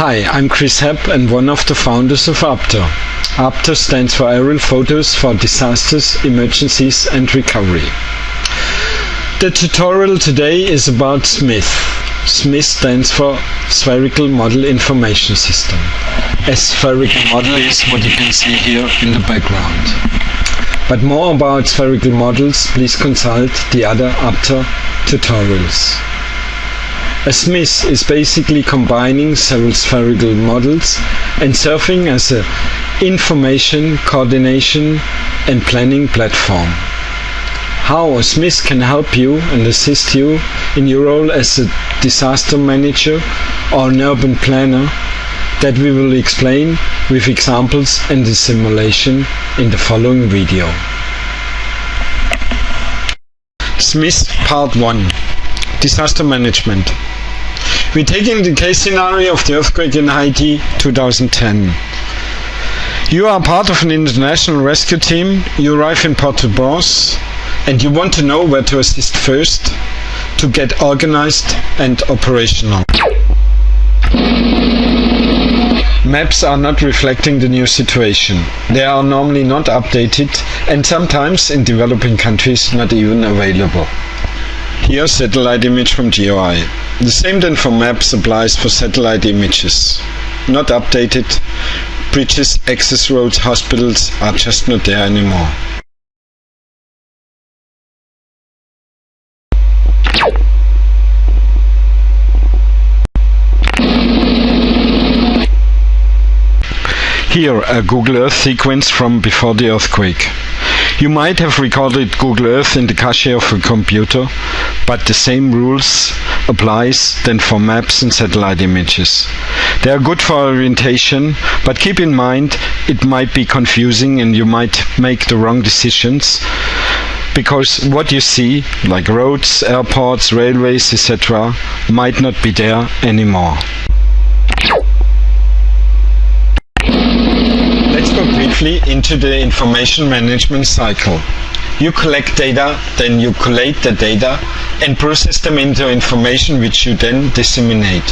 Hi, I'm Chris Hepp and one of the founders of APTER. APTER stands for Aerial Photos for Disasters, Emergencies and Recovery. The tutorial today is about SMIS. SMIS stands for Spherical Model Information System. A spherical model is what you can see here in the background. But more about spherical models, please consult the other APTER tutorials. A SMIS is basically combining several spherical models and serving as an information, coordination and planning platform. How a SMIS can help you and assist you in your role as a disaster manager or an urban planner, that we will explain with examples and a simulation in the following video. SMIS Part 1. Disaster Management. We're taking the case scenario of the earthquake in Haiti 2010. You are part of an international rescue team, you arrive in Port-au-Prince and you want to know where to assist first to get organized and operational. Maps are not reflecting the new situation. They are normally not updated and sometimes in developing countries not even available. Here, satellite image from GOI. The same then for maps applies for satellite images. Not updated, bridges, access roads, hospitals are just not there anymore. Here, a Google Earth sequence from before the earthquake. You might have recorded Google Earth in the cache of a computer, but the same rules applies then for maps and satellite images. They are good for orientation, but keep in mind it might be confusing and you might make the wrong decisions, because what you see, like roads, airports, railways, etc., might not be there anymore. Let's go briefly into the information management cycle. You collect data, then you collate the data and process them into information which you then disseminate.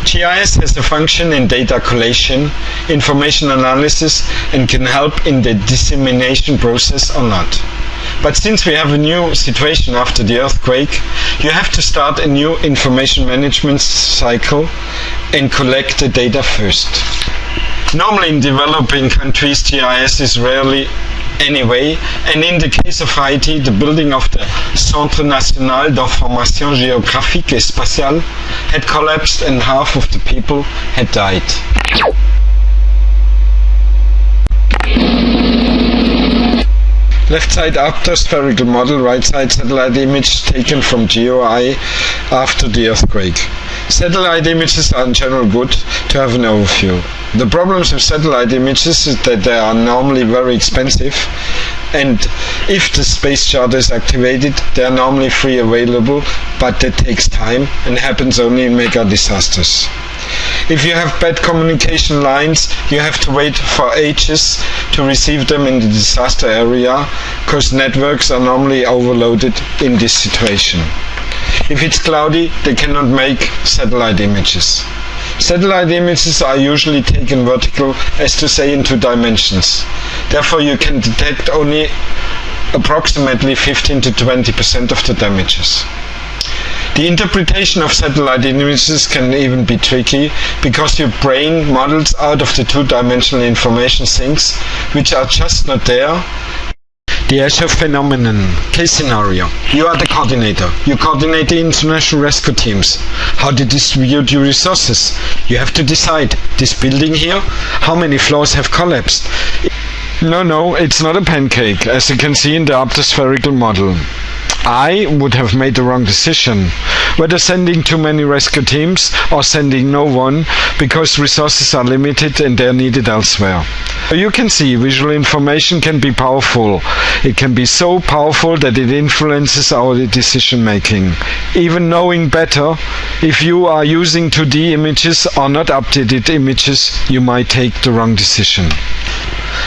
GIS has a function in data collation, information analysis and can help in the dissemination process or not. But since we have a new situation after the earthquake, you have to start a new information management cycle and collect the data first. Normally in developing countries GIS is rarely anyway, and in the case of Haiti the building of the Centre National d'Information Géographique et Spatiale had collapsed and half of the people had died. Left side APTER spherical model, right side satellite image taken from GOI after the earthquake. Satellite images are in general good to have an overview. The problems with satellite images is that they are normally very expensive, and if the space charter is activated they are normally free available, but that takes time and happens only in mega disasters. If you have bad communication lines, you have to wait for ages to receive them in the disaster area, because networks are normally overloaded in this situation. If it's cloudy, they cannot make satellite images. Satellite images are usually taken vertical, as to say in 2 dimensions. Therefore you can detect only approximately 15 to 20% of the damages. The interpretation of satellite images can even be tricky, because your brain models out of the 2-dimensional information things which are just not there. The Escher phenomenon. Case scenario. You are the coordinator. You coordinate the international rescue teams. How to distribute your resources? You have to decide. This building here, how many floors have collapsed? No, it's not a pancake, as you can see in the APTER spherical model. I would have made the wrong decision, whether sending too many rescue teams or sending no one, because resources are limited and they are needed elsewhere. You can see visual information can be powerful. It can be so powerful that it influences our decision making. Even knowing better, if you are using 2D images or not updated images, you might take the wrong decision.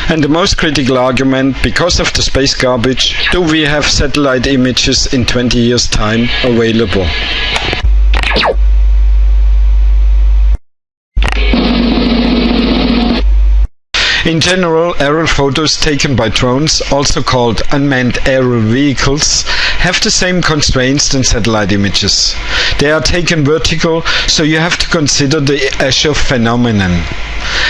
And the most critical argument, because of the space garbage, do we have satellite images in 20 years' time available? In general, aerial photos taken by drones, also called unmanned aerial vehicles, have the same constraints than satellite images. They are taken vertical, so you have to consider the Escher phenomenon.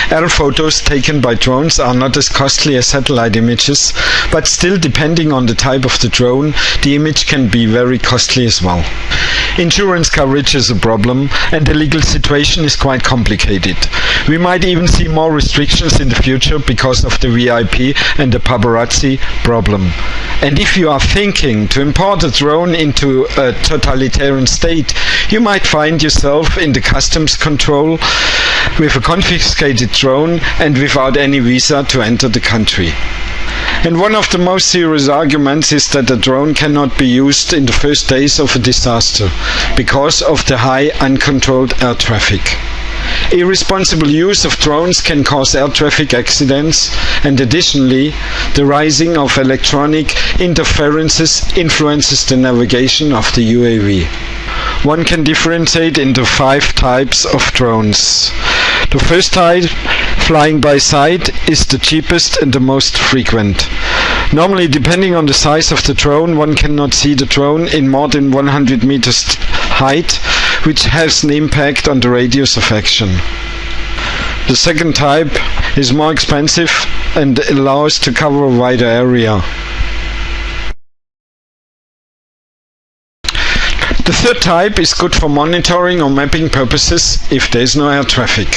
Aerial photos taken by drones are not as costly as satellite images, but still, depending on the type of the drone, the image can be very costly as well. Insurance coverage is a problem, and the legal situation is quite complicated. We might even see more restrictions in the future because of the VIP and the paparazzi problem. And if you are thinking to import a drone into a totalitarian state, you might find yourself in the customs control with a confiscated drone and without any visa to enter the country. And one of the most serious arguments is that a drone cannot be used in the first days of a disaster because of the high uncontrolled air traffic. Irresponsible use of drones can cause air traffic accidents, and additionally, the rising of electronic interferences influences the navigation of the UAV. One can differentiate into 5 types of drones. The first type, flying by sight, is the cheapest and the most frequent. Normally, depending on the size of the drone, one cannot see the drone in more than 100 meters height, which has an impact on the radius of action. The second type is more expensive and allows to cover a wider area. The third type is good for monitoring or mapping purposes if there is no air traffic.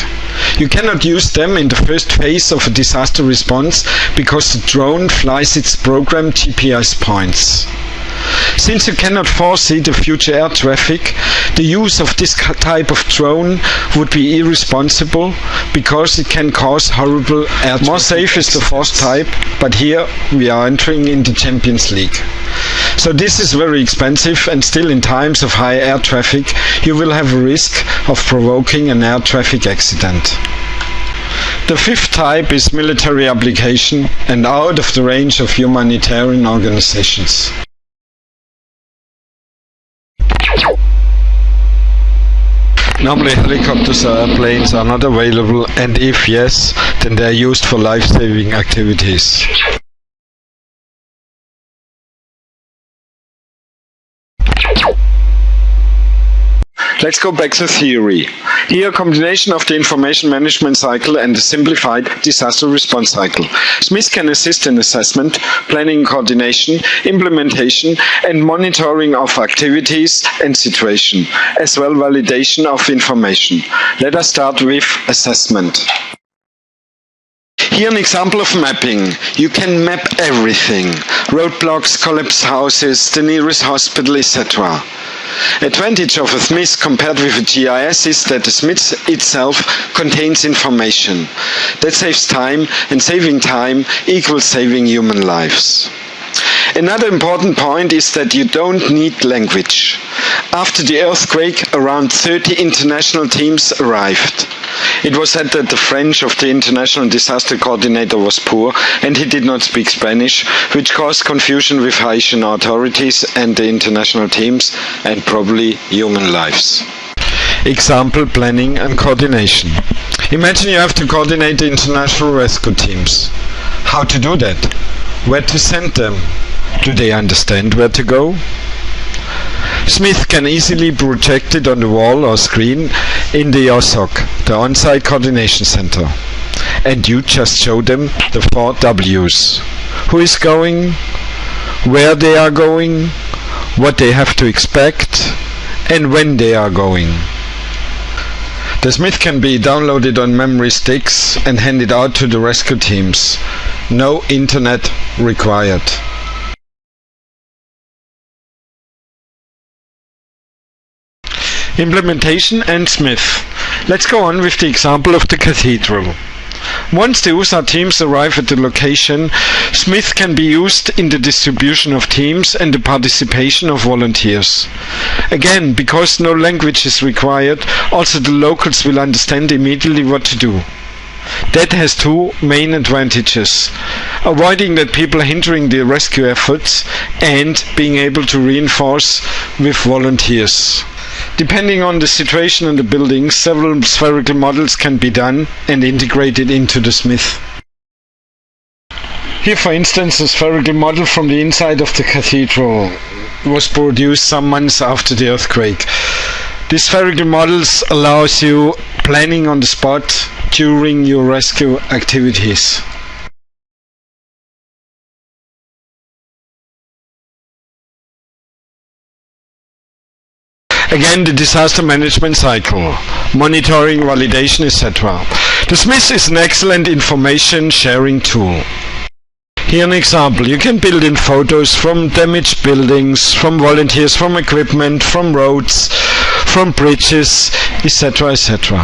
You cannot use them in the first phase of a disaster response because the drone flies its programmed GPS points. Since you cannot foresee the future air traffic, the use of this type of drone would be irresponsible because it can cause horrible air traffic. More safe is the fourth type, but here we are entering in the Champions League. So this is very expensive, and still in times of high air traffic you will have a risk of provoking an air traffic accident. The fifth type is military application and out of the range of humanitarian organizations. Normally helicopters or airplanes are not available, and if yes, then they are used for life-saving activities. Let's go back to theory. Here, a combination of the information management cycle and the simplified disaster response cycle. SMIS can assist in assessment, planning, coordination, implementation, and monitoring of activities and situation, as well validation of information. Let us start with assessment. Here an example of mapping. You can map everything. Roadblocks, collapsed houses, the nearest hospital, etc. Advantage of a SMIS compared with a GIS is that the SMIS itself contains information. That saves time, and saving time equals saving human lives. Another important point is that you don't need language. After the earthquake, around 30 international teams arrived. It was said that the French of the International Disaster Coordinator was poor and he did not speak Spanish, which caused confusion with Haitian authorities and the international teams, and probably human lives. Example: planning and coordination. Imagine you have to coordinate the international rescue teams. How to do that? Where to send them? Do they understand where to go? SMIS can easily be projected on the wall or screen in the OSOC, the On-Site Coordination Center. And you just show them the 4 W's. Who is going, where they are going, what they have to expect, and when they are going. The SMIS can be downloaded on memory sticks and handed out to the rescue teams. No internet required. Implementation and SMIS. Let's go on with the example of the cathedral. Once the USA teams arrive at the location, SMIS can be used in the distribution of teams and the participation of volunteers. Again, because no language is required, also the locals will understand immediately what to do. That has 2 main advantages: avoiding that people are hindering the rescue efforts and being able to reinforce with volunteers. Depending on the situation in the building, several spherical models can be done and integrated into the SMIS. Here, for instance, a spherical model from the inside of the cathedral was produced some months after the earthquake. These spherical models allows you planning on the spot during your rescue activities. Again, the disaster management cycle, monitoring, validation, etc. The SMIS is an excellent information sharing tool. Here an example. You can build in photos from damaged buildings, from volunteers, from equipment, from roads, from bridges, etc. etc.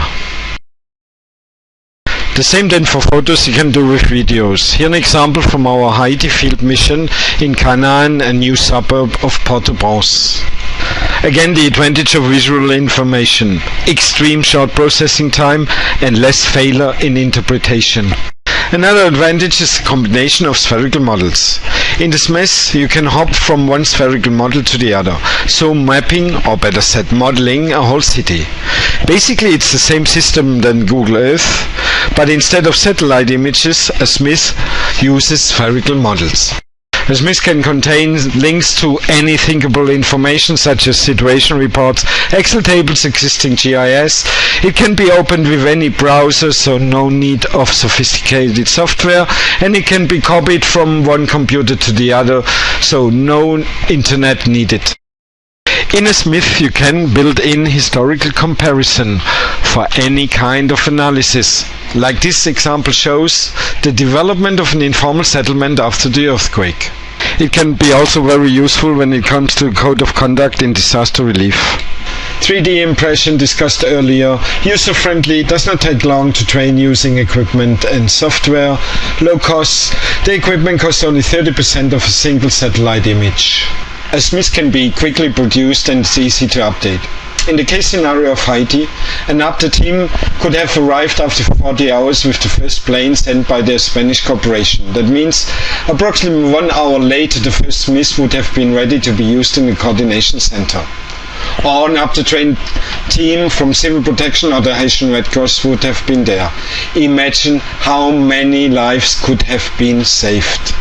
The same then for photos you can do with videos. Here an example from our Haiti field mission in Canaan, a new suburb of Port-au-Prince. Again, the advantage of visual information, extreme short processing time and less failure in interpretation. Another advantage is the combination of spherical models. In the SMIS, you can hop from one spherical model to the other, so mapping, or better said modeling, a whole city. Basically, it's the same system than Google Earth, but instead of satellite images, a SMIS uses spherical models. A SMIS can contain links to any thinkable information such as situation reports, Excel tables, existing GIS. It can be opened with any browser, so no need of sophisticated software, and it can be copied from one computer to the other, so no internet needed. In a SMIS you can build in historical comparison for any kind of analysis. Like this example shows the development of an informal settlement after the earthquake. It can be also very useful when it comes to code of conduct in disaster relief. 3D impression discussed earlier, user-friendly, does not take long to train using equipment and software, low cost, the equipment costs only 30% of a single satellite image. A SMIS can be quickly produced and it's easy to update. In the case scenario of Haiti, an update team could have arrived after 40 hours with the first plane sent by their Spanish corporation. That means approximately 1 hour later the first SMIS would have been ready to be used in the coordination center. Or an update trained team from Civil Protection or the Haitian Red Cross would have been there. Imagine how many lives could have been saved.